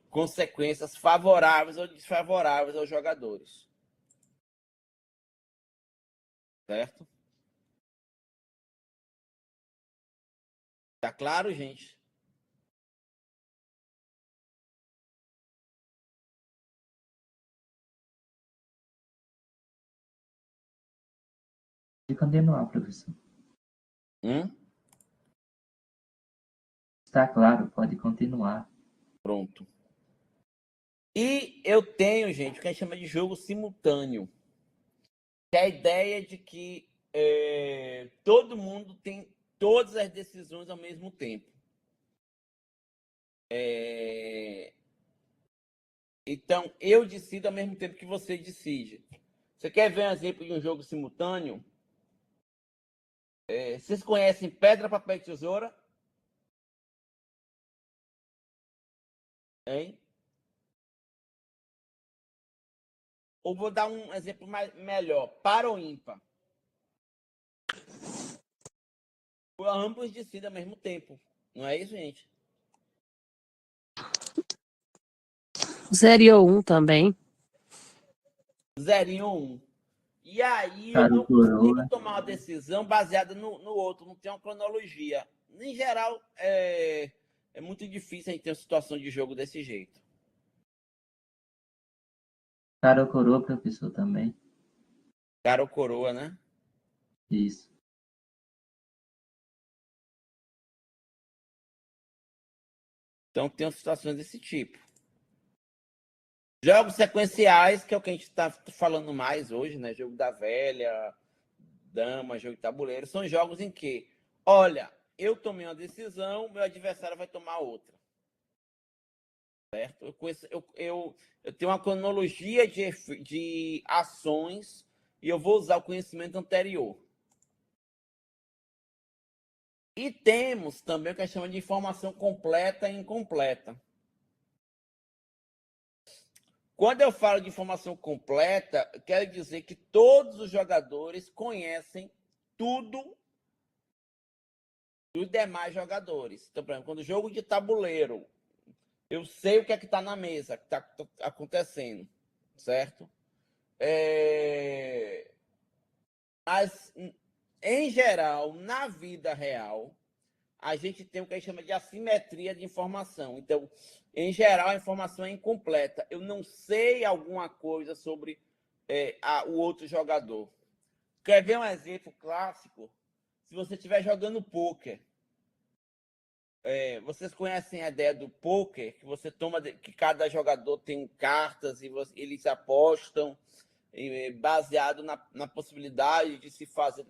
consequências favoráveis ou desfavoráveis aos jogadores. Certo? Tá claro, gente? Pode continuar, professor. Está claro, pode continuar. Pronto. E eu tenho, gente, o que a gente chama de jogo simultâneo. Que é a ideia de que todo mundo tem todas as decisões ao mesmo tempo. Então, eu decido ao mesmo tempo que você decide. Você quer ver um exemplo de um jogo simultâneo? Vocês conhecem Pedra, Papel e Tesoura? Hein? Ou vou dar um exemplo melhor. Par ou ímpar? Ambos decidem ao mesmo tempo. Não é isso, gente? 0 e 1 também. 0 e 1. E aí eu Caro não consigo coroa. tomar uma decisão baseada no outro, não tem uma cronologia. Em geral, é muito difícil a gente ter uma situação de jogo desse jeito. Caro coroa, professor, também. Cara ou coroa, né? Isso. Então tem situações desse tipo. Jogos sequenciais, que é o que a gente está falando mais hoje, né? Jogo da velha, dama, jogo de tabuleiro, são jogos em que, olha, eu tomei uma decisão, meu adversário vai tomar outra. Certo? Eu tenho uma cronologia de ações e eu vou usar o conhecimento anterior. E temos também o que a gente chama de informação completa e incompleta. Quando eu falo de informação completa, quero dizer que todos os jogadores conhecem tudo dos demais jogadores. Então, por exemplo, quando o jogo de tabuleiro, eu sei o que é que está na mesa, que está acontecendo, certo? Mas, em geral, na vida real, a gente tem o que a gente chama de assimetria de informação. Então, em geral, a informação é incompleta. Eu não sei alguma coisa sobre o outro jogador. Quer ver um exemplo clássico? Se você estiver jogando pôquer, vocês conhecem a ideia do pôquer, que você toma, que cada jogador tem cartas e eles apostam baseado na possibilidade de se fazer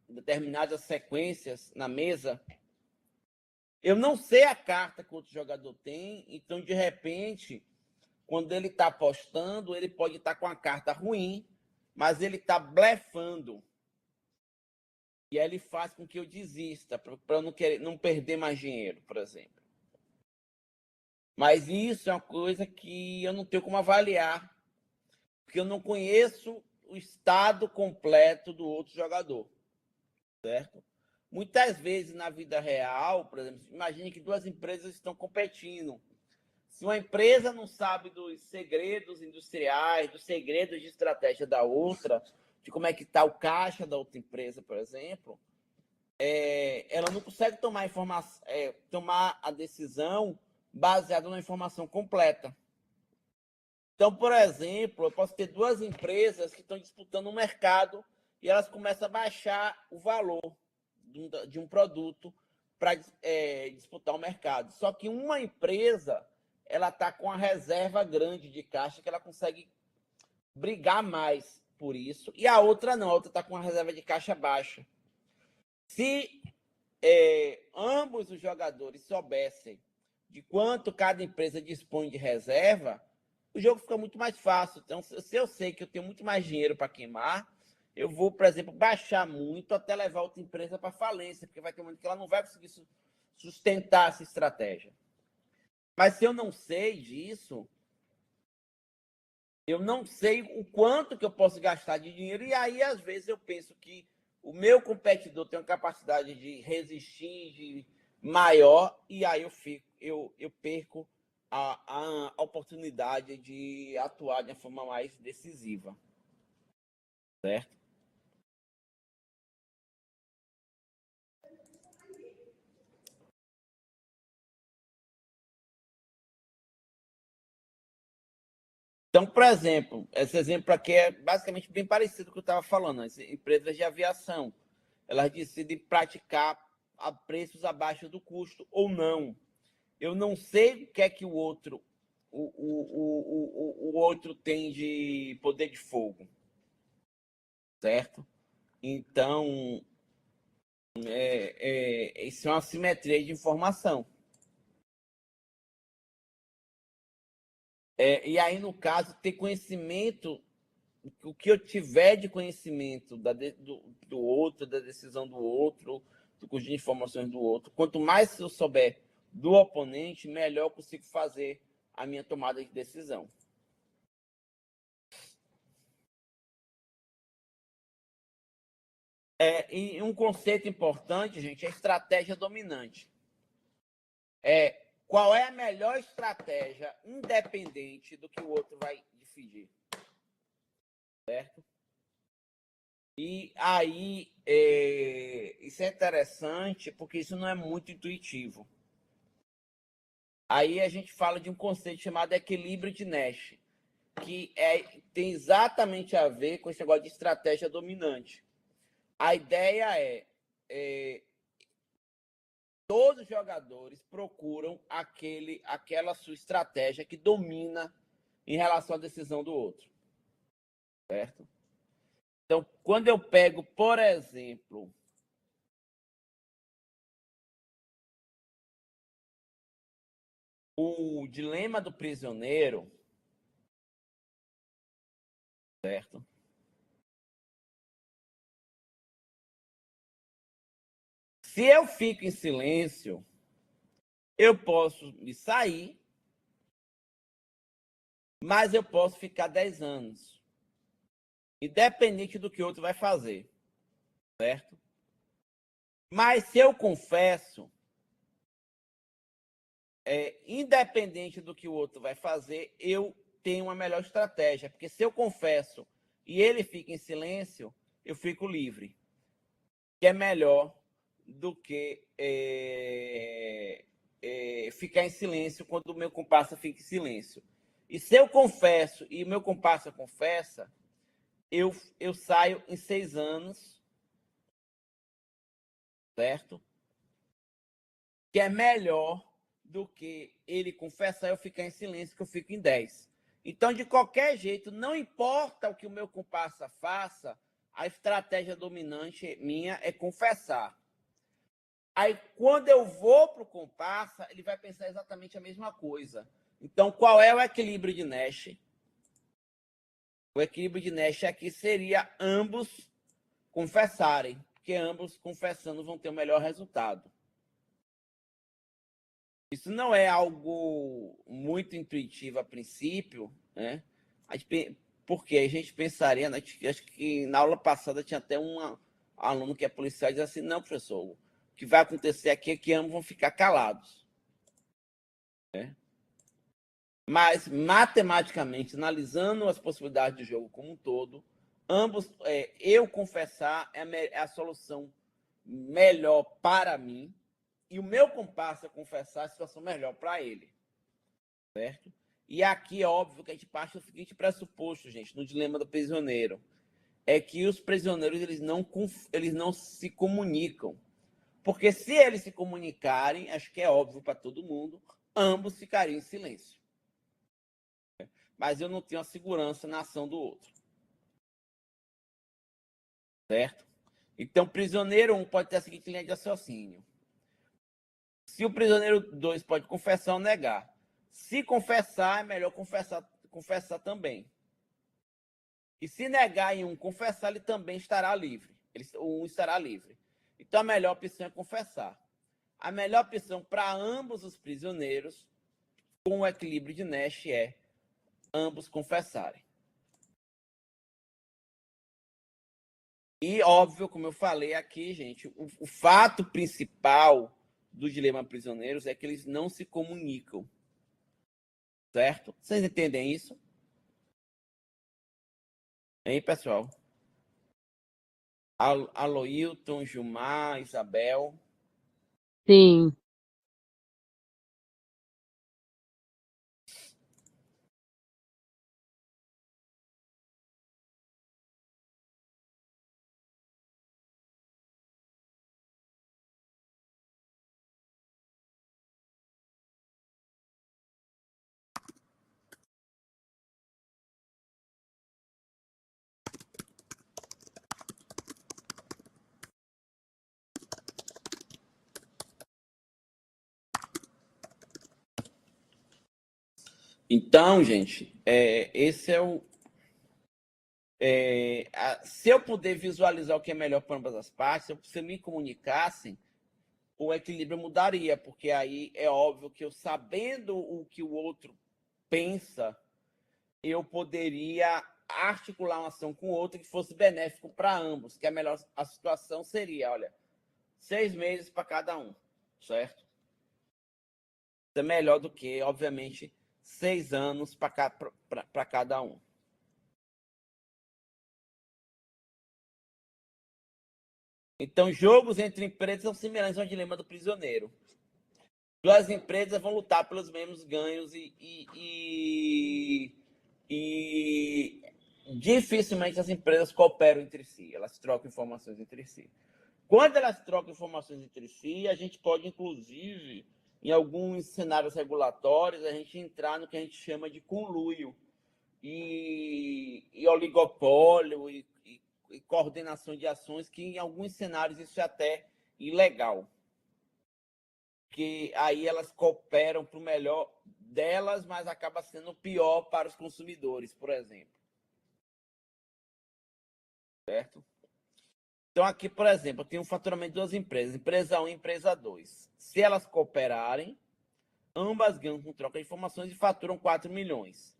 determinadas sequências na mesa. Eu não sei a carta que o outro jogador tem, então, de repente, quando ele está apostando, ele pode estar com a carta ruim, mas ele está blefando. E aí ele faz com que eu desista, para eu não perder mais dinheiro, por exemplo. Mas isso é uma coisa que eu não tenho como avaliar, porque eu não conheço o estado completo do outro jogador, certo? Muitas vezes, na vida real, por exemplo, imagine que duas empresas estão competindo. Se uma empresa não sabe dos segredos industriais, dos segredos de estratégia da outra, de como é que está o caixa da outra empresa, por exemplo, ela não consegue tomar a decisão baseada na informação completa. Então, por exemplo, eu posso ter duas empresas que estão disputando um mercado e elas começam a baixar o valor de um produto para disputar o mercado. Só que uma empresa ela está com a reserva grande de caixa que ela consegue brigar mais por isso, e a outra não, a outra está com a reserva de caixa baixa. Se ambos os jogadores soubessem de quanto cada empresa dispõe de reserva, o jogo fica muito mais fácil. Então, se eu sei que eu tenho muito mais dinheiro para queimar, eu vou, por exemplo, baixar muito até levar outra empresa para falência, porque vai ter um momento que ela não vai conseguir sustentar essa estratégia. Mas se eu não sei disso, eu não sei o quanto que eu posso gastar de dinheiro, e aí, às vezes, eu penso que o meu competidor tem uma capacidade de resistir maior, e aí eu perco a oportunidade de atuar de uma forma mais decisiva. Certo? Então, por exemplo, esse exemplo aqui é basicamente bem parecido com o que eu estava falando. As empresas de aviação, elas decidem praticar a preços abaixo do custo ou não. Eu não sei o que é que o outro tem de poder de fogo, certo? Então, isso é uma simetria de informação. E aí, no caso, ter conhecimento, o que eu tiver de conhecimento do outro, da decisão do outro, do conjunto de informações do outro, quanto mais eu souber do oponente, melhor eu consigo fazer a minha tomada de decisão. E um conceito importante, gente, é estratégia dominante. Qual é a melhor estratégia independente do que o outro vai decidir. Certo? E aí, isso é interessante porque isso não é muito intuitivo. Aí a gente fala de um conceito chamado equilíbrio de Nash, que tem exatamente a ver com esse negócio de estratégia dominante. A ideia todos os jogadores procuram aquela sua estratégia que domina em relação à decisão do outro. Certo? Então, quando eu pego, por exemplo, o dilema do prisioneiro, certo? Se eu fico em silêncio, eu posso me sair, mas eu posso ficar 10 anos, independente do que o outro vai fazer, certo? Mas se eu confesso, independente do que o outro vai fazer, eu tenho uma melhor estratégia, porque se eu confesso e ele fica em silêncio, eu fico livre, que é melhor do que ficar em silêncio quando o meu comparsa fica em silêncio. E se eu confesso e o meu comparsa confessa, eu saio em 6 anos, certo? Que é melhor do que ele confessar e eu ficar em silêncio, que eu fico em 10. Então, de qualquer jeito, não importa o que o meu comparsa faça, a estratégia dominante minha é confessar. Aí, quando eu vou para o comparsa, ele vai pensar exatamente a mesma coisa. Então, qual é o equilíbrio de Nash? O equilíbrio de Nash aqui seria ambos confessarem, porque ambos confessando vão ter o melhor resultado. Isso não é algo muito intuitivo a princípio, né? Porque a gente pensaria, né? Acho que na aula passada tinha até aluno que é policial diz assim, não, professor, o que vai acontecer aqui é que ambos vão ficar calados. Né? Mas, matematicamente, analisando as possibilidades do jogo como um todo, ambos, eu confessar é a solução melhor para mim, e o meu comparsa confessar a situação melhor para ele. Certo? E aqui é óbvio que a gente parte do seguinte pressuposto, gente, no dilema do prisioneiro, é que os prisioneiros eles não se comunicam. Porque se eles se comunicarem, acho que é óbvio para todo mundo, ambos ficariam em silêncio. Mas eu não tenho a segurança na ação do outro. Certo? Então, prisioneiro 1 pode ter a seguinte linha de raciocínio. Se o prisioneiro 2 pode confessar ou negar. Se confessar, é melhor confessar também. E se negar em um confessar, ele também estará livre. Um estará livre. Então, a melhor opção é confessar. A melhor opção para ambos os prisioneiros, com o equilíbrio de Nash, é ambos confessarem. E, óbvio, como eu falei aqui, gente, o fato principal do dilema prisioneiros é que eles não se comunicam. Certo? Vocês entendem isso? Hein, pessoal? Aloilton, Gilmar, Isabel. Sim. Então, gente, esse é o. Se eu puder visualizar o que é melhor para ambas as partes, se me comunicassem, o equilíbrio mudaria, porque aí é óbvio que eu, sabendo o que o outro pensa, eu poderia articular uma ação com o outro que fosse benéfico para ambos, que a situação seria, olha, 6 meses para cada um, certo? Isso é melhor do que, obviamente, 6 anos para cada um. Então, jogos entre empresas são semelhantes ao dilema do prisioneiro. Duas empresas vão lutar pelos mesmos ganhos e dificilmente as empresas cooperam entre si, elas trocam informações entre si. Quando elas trocam informações entre si, a gente pode, inclusive, em alguns cenários regulatórios, a gente entrar no que a gente chama de conluio e oligopólio e coordenação de ações, que em alguns cenários isso é até ilegal. Que aí elas cooperam para o melhor delas, mas acaba sendo pior para os consumidores, por exemplo. Certo? Então, aqui, por exemplo, eu tenho um faturamento de duas empresas, empresa 1 e empresa 2. Se elas cooperarem, ambas ganham com troca de informações e faturam 4 milhões.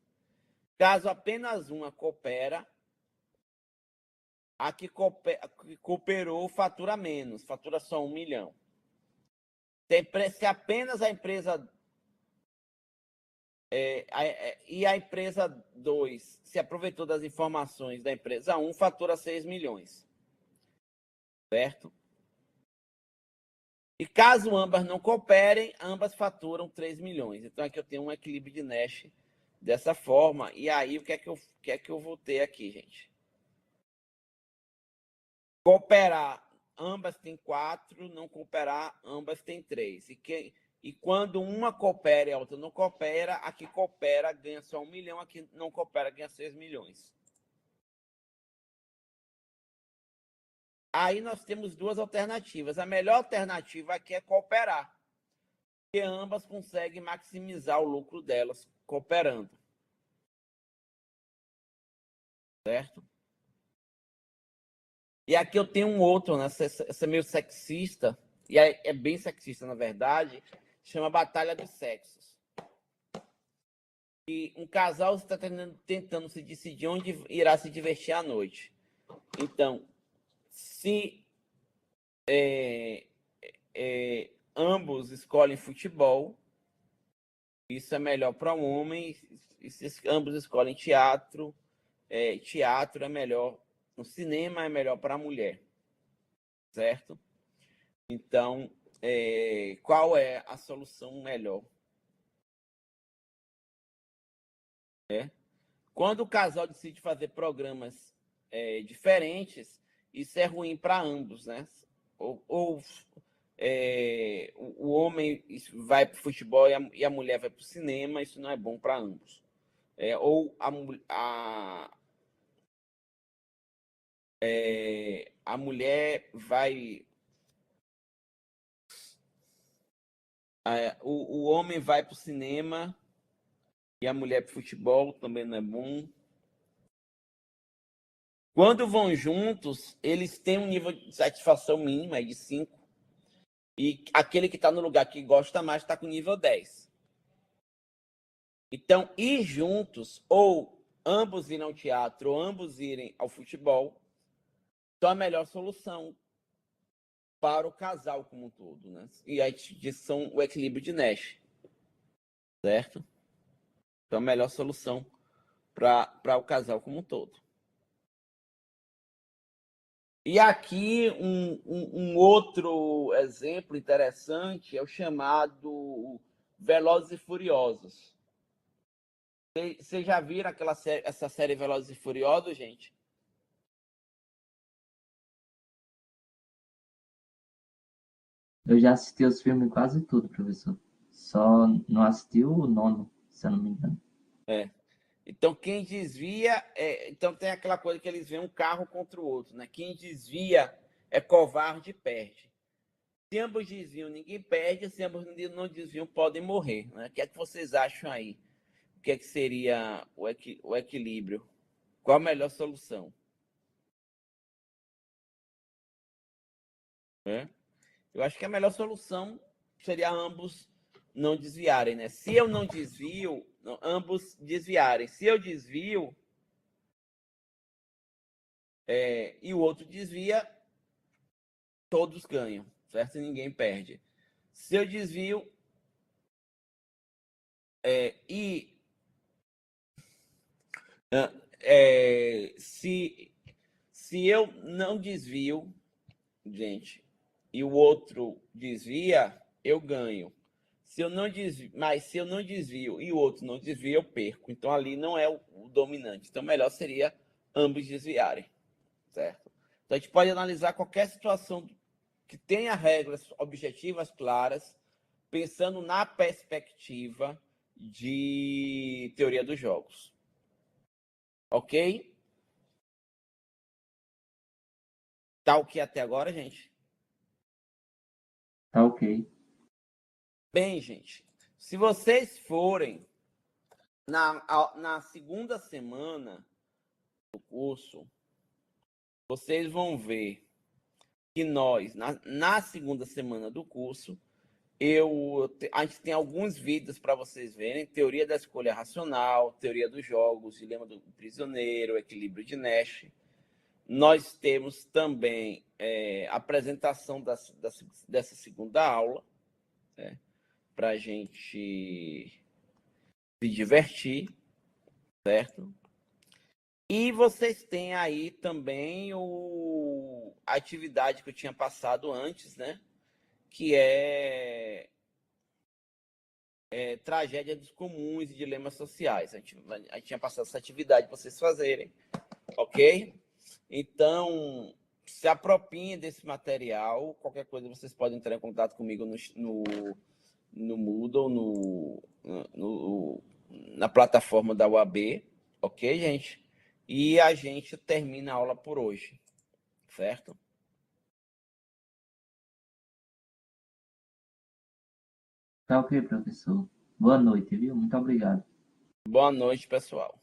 Caso apenas uma coopera, a que cooperou fatura menos, fatura só 1 milhão. Se apenas a empresa e a empresa 2 se aproveitou das informações da empresa 1, fatura 6 milhões. Certo? E caso ambas não cooperem, ambas faturam 3 milhões. Então, aqui eu tenho um equilíbrio de Nash dessa forma. E aí, o que é que eu vou ter aqui, gente? Cooperar, ambas têm 4. Não cooperar, ambas têm 3. E quando uma coopera e a outra não coopera, a que coopera ganha só 1 milhão, a que não coopera ganha 6 milhões. Aí nós temos duas alternativas. A melhor alternativa aqui é cooperar, porque ambas conseguem maximizar o lucro delas cooperando. Certo? E aqui eu tenho um outro, né? Essa é meio sexista, e é bem sexista, na verdade, chama Batalha dos Sexos. E um casal está tentando se decidir onde irá se divertir à noite. Então, se ambos escolhem futebol, isso é melhor para um homem. E se ambos escolhem teatro, teatro é melhor, o cinema é melhor para a mulher, certo? Então, qual é a solução melhor? Quando o casal decide fazer programas diferentes, isso é ruim para ambos, né? Ou o homem vai para o futebol e a mulher vai para o cinema, isso não é bom para ambos. Ou a mulher vai. O homem vai para o cinema e a mulher para o futebol, também não é bom. Quando vão juntos, eles têm um nível de satisfação mínimo de 5. E aquele que está no lugar que gosta mais está com nível 10. Então, ir juntos, ou ambos irem ao teatro, ou ambos irem ao futebol, é a melhor solução para o casal como um todo, né? E aí são o equilíbrio de Nash, certo? Então, a melhor solução para o casal como um todo. E aqui um outro exemplo interessante é o chamado Velozes e Furiosos. Vocês já viram essa série Velozes e Furiosos, gente? Eu já assisti os filmes quase tudo, professor. Só não assisti o 9º, se eu não me engano. Então, quem desvia... então, tem aquela coisa que eles veem um carro contra o outro, né? Quem desvia é covarde e perde. Se ambos desviam, ninguém perde. Se ambos não desviam, podem morrer, né? O que é que vocês acham aí? O que é que seria o equilíbrio? Qual a melhor solução? Eu acho que a melhor solução seria ambos não desviarem, né? Se eu não desvio, ambos desviarem. Se eu desvio e o outro desvia, todos ganham, certo? E ninguém perde. Se eu desvio se eu não desvio, gente, e o outro desvia, eu ganho. Mas se eu não desvio e o outro não desvia, eu perco. Então ali não é o dominante. Então melhor seria ambos desviarem, certo? Então a gente pode analisar qualquer situação que tenha regras objetivas claras, pensando na perspectiva de teoria dos jogos. Ok? Tá ok até agora, gente? Tá ok. Bem, gente, se vocês forem na segunda semana do curso, vocês vão ver que nós, na segunda semana do curso, a gente tem alguns vídeos para vocês verem: teoria da escolha racional, teoria dos jogos, dilema do prisioneiro, equilíbrio de Nash. Nós temos também a apresentação dessa segunda aula, para a gente se divertir, certo? E vocês têm aí também a atividade que eu tinha passado antes, né? Que é tragédia dos comuns e dilemas sociais. A gente tinha passado essa atividade para vocês fazerem, ok? Então, se apropiem desse material. Qualquer coisa, vocês podem entrar em contato comigo no Moodle, na plataforma da UAB, ok, gente? E a gente termina a aula por hoje, certo? Tá ok, professor. Boa noite, viu? Muito obrigado. Boa noite, pessoal.